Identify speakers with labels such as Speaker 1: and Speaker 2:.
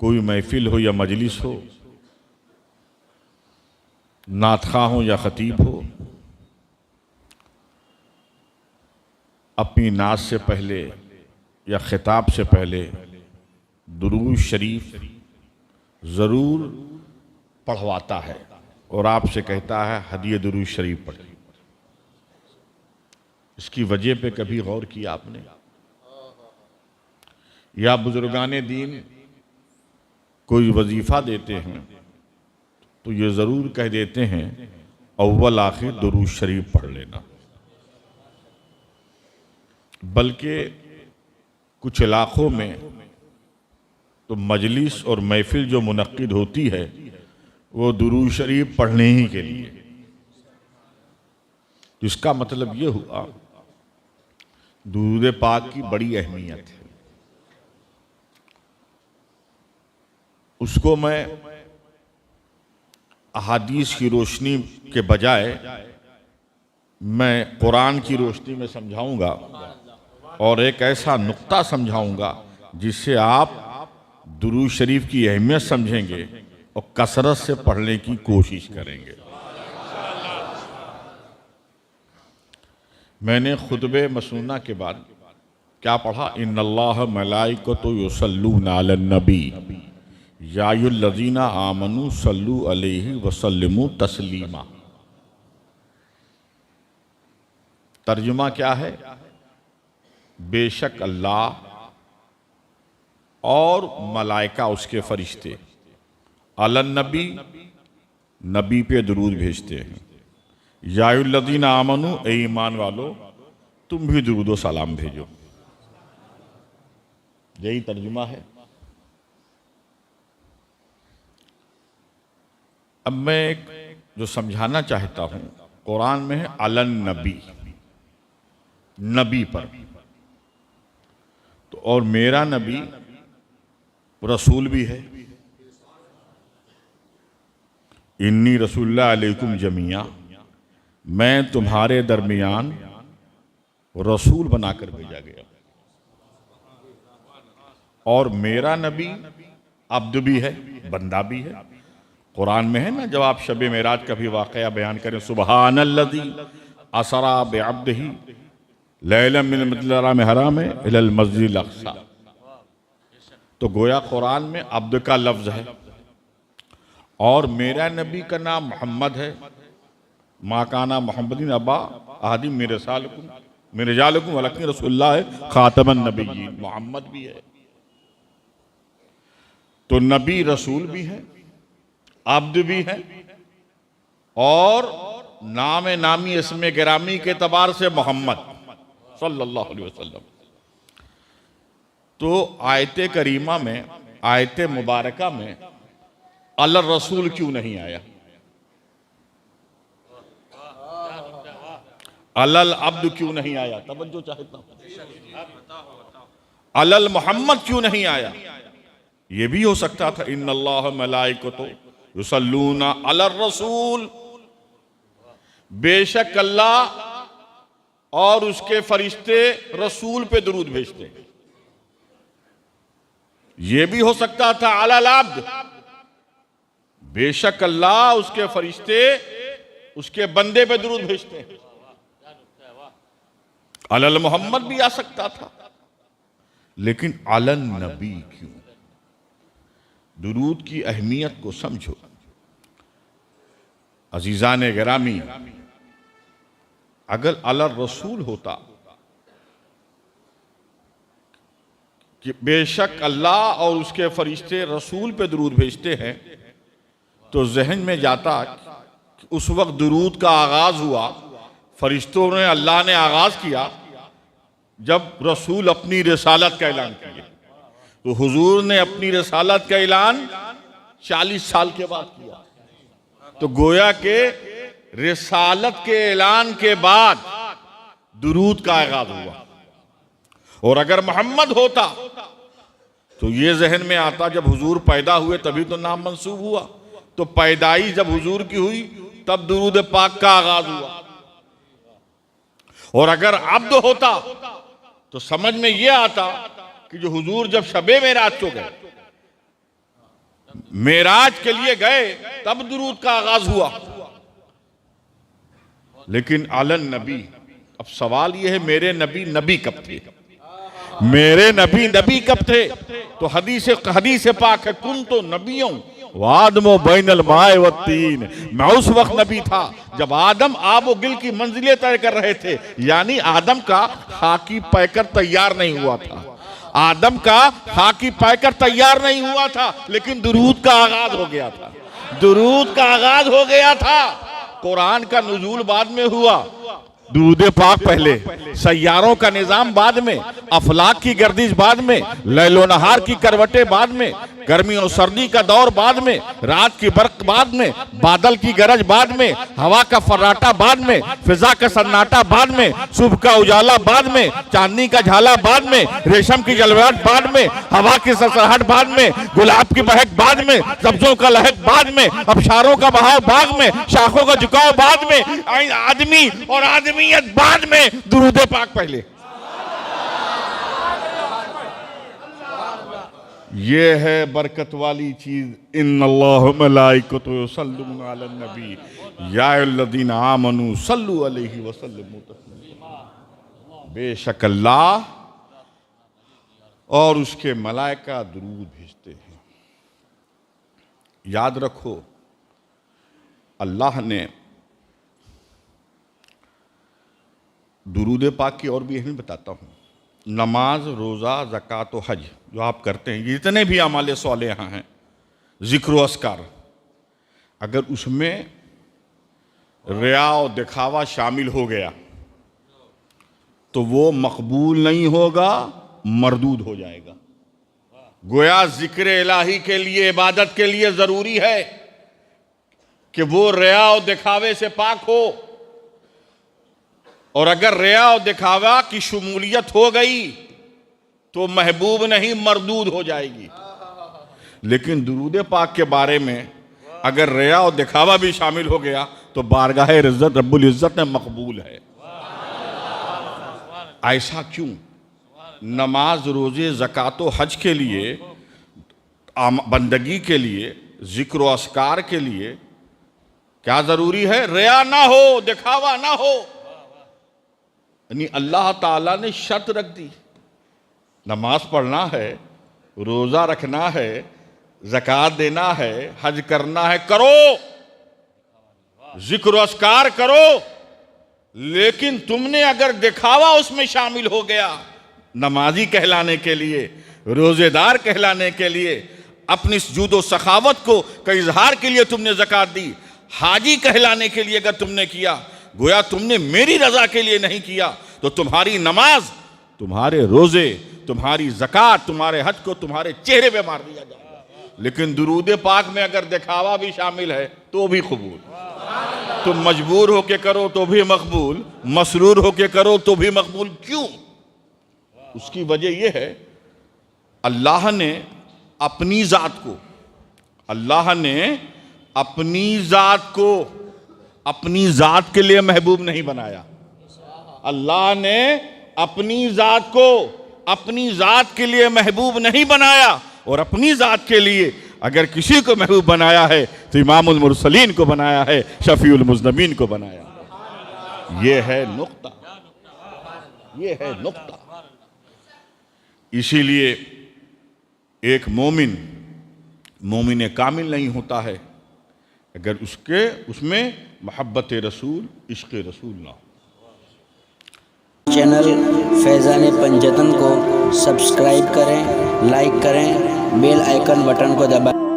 Speaker 1: कोई महफिल हो या मजलिस हो, नातखा हो या खतीब हो, अपनी नात से पहले या खिताब से पहले दुरूद शरीफ ज़रूर पढ़वाता है और आपसे कहता है हदिये दुरूद शरीफ पढ़िए। इसकी वजह पे कभी गौर किया आपने? या बुजुर्गाने दीन कोई वजीफ़ा देते हैं तो ये ज़रूर कह देते हैं अव्वल आखिर दुरूद शरीफ पढ़ लेना। बल्कि कुछ इलाक़ों में तो मजलिस और महफिल जो मुनक्किद होती है वो दुरूद शरीफ पढ़ने ही के लिए। इसका मतलब ये हुआ दुरूद पाक की बड़ी अहमियत है। उसको मैं अहादीस की रोशनी के बजाय मैं कुरान की रोशनी में समझाऊंगा और एक ऐसा नुक्ता समझाऊंगा जिससे आप दुरूद शरीफ की अहमियत समझेंगे और कसरत से पढ़ने की कोशिश करेंगे। मैंने खुतबे मसनूना के बाद क्या पढ़ा? इन्नल्लाह मलाइकतु युसल्लूना अलन नबी या अय्युहल्लज़ीना आमनू सल्लू अलैहि वसल्लिमू तस्लीमा। तर्जुमा क्या है? बेशक अल्लाह और मलाइका उसके फरिश्ते अलन नबी नबी पे दुरूद भेजते हैं। या अय्युहल्लज़ीना आमनू ए ईमान वालो तुम भी दुरूद व सलाम भेजो। यही तर्जुमा है। अब मैं एक जो समझाना चाहता हूं, कुरान में है अलन नबी, नबी पर। तो और मेरा नबी रसूल भी है। इन्नी रसूलुल्लाह अलैकुम जमिया, मैं तुम्हारे दरमियान रसूल बनाकर भेजा गया। और मेरा नबी अब्द भी है, बंदा भी है। कुरान में है ना, जब आप शब मेराज का भी वाक़या बयान करें, सुबहानल्लज़ी असरा बिअब्दिही लैलन मिनल मस्जिदिल हराम इलल मस्जिदिल अक़सा। तो गोया कुरान में अब्द का लफ्ज़ है। और मेरा नबी का नाम मोहम्मद है। मा काना मुहम्मदिन अब्बा अहदिम मिन रिजालिकुम वलकिन रसूलुल्लाह है खातमन नबिय्यीन। मोहम्मद भी है। तो नबी रसूल भी है, अब्द भी है और नाम नामी इसमें गिरामी के एतबार से मोहम्मद सल्लल्लाहु अलैहि वसल्लम। तो आयते करीमा में, आयते मुबारका में अल रसूल क्यों नहीं आया? अलल अब्द क्यों नहीं आया? तवज्जो चाहता हूं। अलल मोहम्मद क्यों नहीं आया? ये भी हो सकता था इन्नल्लाह मलाइकतु युसल्लूना अलर रसूल, बेशक अल्लाह और उसके फरिश्ते रसूल पे दुरूद भेजते हैं। ये भी हो सकता था अलल अब्द, बेशक अल्लाह उसके फरिश्ते उसके बंदे पे दुरूद भेजते हैं। अलल मोहम्मद भी आ सकता था, लेकिन अलल नबी क्यों? दुरूद की अहमियत को समझो अजीजान गिरामी। अगर अलर रसूल होता कि बेशक अल्लाह और उसके फरिश्ते रसूल पे दुरूद भेजते हैं, तो जहन में जाता कि उस वक्त दुरूद का आगाज हुआ, फरिश्तों ने, अल्लाह ने आगाज किया जब रसूल अपनी रिसालत का ऐलान किया। तो हुजूर ने अपनी रिसालत का ऐलान 40 साल के बाद किया। तो गोया के रिसालत के ऐलान के बाद दुरूद का आगाज हुआ। और अगर मोहम्मद होता तो ये जहन में आता जब हुजूर पैदा हुए तभी तो नाम मंसूब हुआ। तो पैदाई जब हुजूर की हुई तब दुरूद पाक का आगाज हुआ। और अगर अब्द होता तो समझ में यह आता कि जो हुजूर जब शबे मेराज को गए मेराज के लिए गए तब दुरूद का आगाज हुआ। लेकिन आलन नबी, अब सवाल यह है मेरे नबी नबी कब थे? मेरे नबी नबी कब थे? तो हदीस पाक है, कुन तो नबियों वादमो बैनल माए व तीन, मैं उस वक्त नबी था जब आदम आबो गिल की मंजिलें तय कर रहे थे। यानी आदम का खाकी पैकर तैयार नहीं हुआ था, आदम का खाकी पैकर तैयार नहीं हुआ था, लेकिन दुरूद का आगाज हो गया था, दुरूद का आगाज हो गया था। कुरान का नुज़ूल बाद में हुआ, दुरूद पाक पहले, सैयारों का निजाम बाद में, अफलाक की गर्दिश बाद में, लैलो नहार की करवटें बाद में, गर्मी और सर्दी का दौर बाद में, रात की बर्क बाद में, बादल की गरज बाद में, हवा का फर्राटा बाद में, फिजा का सन्नाटा बाद में, सुबह का उजाला बाद में, चांदनी का झाला बाद में, रेशम की जलवाहट बाद में, हवा की सरसराहट बाद में, गुलाब की महक बाद में, सब्जों का लहक बाद में, अबशारों का बहाव बाद में, शाखों का झुकाव बाद में, आदमी और आदमियत बाद में, दुरूद पाक पहले। ये है बरकत वाली चीज। इन्नल्लाह व मलाइकतहु युसल्लूना अलन नबी या अय्युहल्लज़ीना आमनू सल्लू अलैहि व सल्लिमू तस्लीमा। बेशक अल्लाह और उसके मलाइका दुरूद भेजते हैं। याद रखो, अल्लाह ने दुरूद पाक की और भी अहमियत बताता हूँ। नमाज, रोज़ा, ज़कात और हज जो आप करते हैं, जितने भी अमाल सौले यहाँ हैं, ज़िक्र व अस्कार, अगर उसमें रिया और दिखावा शामिल हो गया तो वो मकबूल नहीं होगा, मरदूद हो जाएगा। गोया ज़िक्र इलाही के लिए, इबादत के लिए ज़रूरी है कि वो रिया और दिखावे से पाक हो, और अगर रिया और दिखावा की शुमूलियत हो गई तो महबूब नहीं, मरदूद हो जाएगी। लेकिन दुरूद पाक के बारे में अगर रिया और दिखावा भी शामिल हो गया तो बारगाह इज्जत रब्बुल इज्जत में मकबूल है। ऐसा क्यों? नमाज, रोजे, ज़कात व हज के लिए, बंदगी के लिए, जिक्र व अस्कार के लिए क्या जरूरी है? रिया ना हो, दिखावा ना हो। यानी अल्लाह ताला ने शर्त रख दी, नमाज पढ़ना है, रोज़ा रखना है, ज़कात देना है, हज करना है, करो, जिक्र अस्कार करो। लेकिन तुमने अगर दिखावा उसमें शामिल हो गया, नमाजी कहलाने के लिए, रोज़ेदार कहलाने के लिए, अपनी जुदो सखावत को का इजहार के लिए तुमने ज़कात दी, हाजी कहलाने के लिए अगर तुमने किया, गोया तुमने मेरी रजा के लिए नहीं किया, तो तुम्हारी नमाज, तुम्हारे रोजे, तुम्हारी ज़कात, तुम्हारे हज को तुम्हारे चेहरे पे मार दिया जाएगा। लेकिन दुरूद पाक में अगर दिखावा भी शामिल है तो भी कबूल, तुम मजबूर होके करो तो भी मकबूल, मसरूर होके करो तो भी मकबूल। क्यों? उसकी वजह यह है, अल्लाह ने अपनी ज़ात को, अल्लाह ने अपनी ज़ात को अपनी ज़ात के लिए महबूब नहीं बनाया। अल्लाह ने अपनी ज़ात को अपनी ज़ात के लिए महबूब नहीं बनाया, और अपनी ज़ात के लिए अगर किसी को महबूब बनाया है तो इमामुल मुरसलीन को बनाया है, शफीउल मुज़नबीन को बनाया। ये है नुक्ता, ये है नुक्ता। इसीलिए एक मोमिन कामिल नहीं होता है अगर उसमें मोहब्बत रसूल, इश्क़ रसूल ना हो।
Speaker 2: चैनल फैज़ान पंजतन को सब्सक्राइब करें, लाइक करें, बेल आइकन बटन को दबाएं।